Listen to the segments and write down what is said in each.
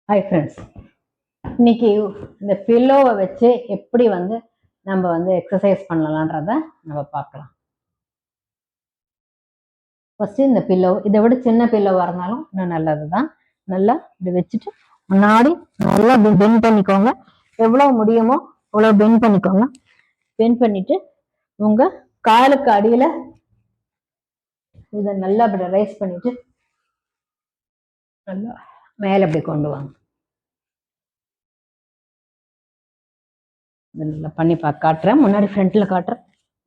Hi friends, இன்னைக்கு இந்த பில்லோவை வச்சு எப்படி நம்ம எக்ஸசைஸ் பண்ணலான்றத நம்ம பார்க்கலாம். ஃபர்ஸ்ட் இந்த பில்லோ இதை விட சின்ன பில்லோவாக இருந்தாலும் இன்னும் நல்லது தான். நல்லா இப்படி வச்சுட்டு முன்னாடி நல்லா பெண்ட் பண்ணிக்கோங்க. எவ்வளோ முடியுமோ அவ்வளோ பெண்ட் பண்ணிக்கோங்க. பெண்ட் பண்ணிட்டு உங்க காலுக்கு அடியில இதை நல்லா இப்படி ரைஸ் பண்ணிட்டு நல்லா மேலே இப்படி கொண்டு வாங்க. நல்லா பண்ணி காட்டுறேன். முன்னாடி ஃப்ரண்ட்ல காட்டுறேன்.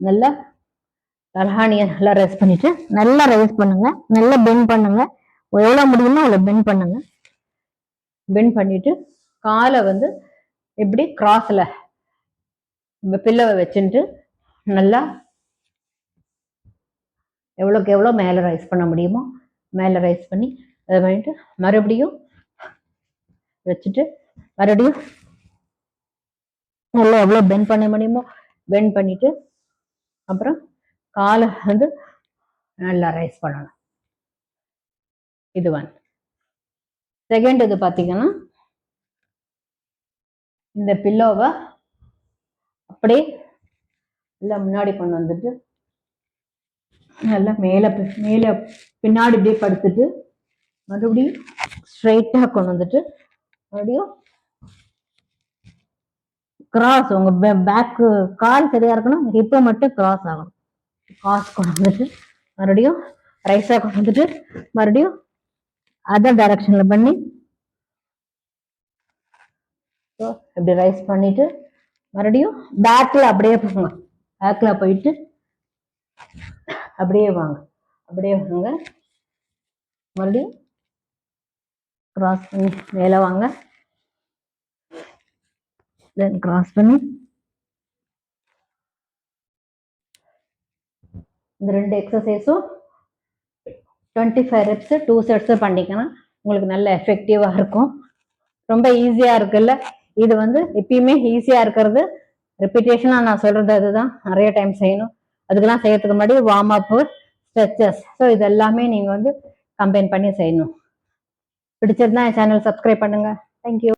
நல்லா தலகாணியை நல்லா ரைஸ் பண்ணிட்டு நல்லா ரைஸ் பண்ணுங்க. நல்லா பெண்ட் பண்ணுங்க. எவ்வளோ முடியுமோ அவ்வளோ பெண்ட் பண்ணுங்க. பெண்ட் பண்ணிட்டு காலை எப்படி கிராஸ்ல பில்லோவை வச்சுட்டு நல்லா எவ்வளோக்கு எவ்வளோ மேலே ரைஸ் பண்ண முடியுமோ மேலே ரைஸ் பண்ணி அதை பண்ணிட்டு மறுபடியும் வச்சுட்டு மறுபடியும் நல்லா எவ்வளோ பெண்ட் பண்ண முடியுமோ பெண்ட் பண்ணிட்டு அப்புறம் காலை நல்லா ரைஸ் பண்ணணும். இது செகண்ட் இது பார்த்தீங்கன்னா இந்த பில்லோவை அப்படியே நல்லா முன்னாடி கொண்டு வந்துட்டு நல்லா மேலே மேலே பின்னாடி இப்படியே படுத்துட்டு மறுபடியும் ஸ்ட்ரைட்டாக கொண்டு வந்துட்டு மறுபடியும் கிராஸ் உங்க பேக்கு கால் சரியா இருக்கணும். ஹிப்பை மட்டும் கிராஸ் ஆகணும். கிராஸ் கொண்டு வந்துட்டு மறுபடியும் ரைஸா கொண்டு வந்துட்டு மறுபடியும் அதர் டைரக்ஷன்ல பண்ணி இப்படி ரைஸ் பண்ணிட்டு மறுபடியும் பேக்ல அப்படியே போங்க. பேக்ல போயிட்டு அப்படியே வாங்க. அப்படியே வாங்க. மறுபடியும் கிராஸ் பண்ணி மேலே வாங்க. தென் கிராஸ் பண்ணி இந்த ரெண்டு எக்ஸசைஸும் 25 reps 2 sets பண்ணிக்கணும். உங்களுக்கு நல்ல எஃபெக்டிவா இருக்கும். ரொம்ப ஈஸியா இருக்குல்ல. இது எப்பயுமே ஈஸியா இருக்கிறது ரிப்பீட்டேஷனா நான் சொல்றது அதுதான். நிறைய டைம் செய்யணும். அதுக்கெல்லாம் செய்யறதுக்கு முன்னாடி வார்ம் அப், ஸ்ட்ரெச்சஸ், ஸோ இது எல்லாமே நீங்க கம்பைன் பண்ணி செய்யணும். பிடிச்சிருந்தா என் சேனல் சப்ஸ்கிரைப் பண்ணுங்க. தேங்க்யூ.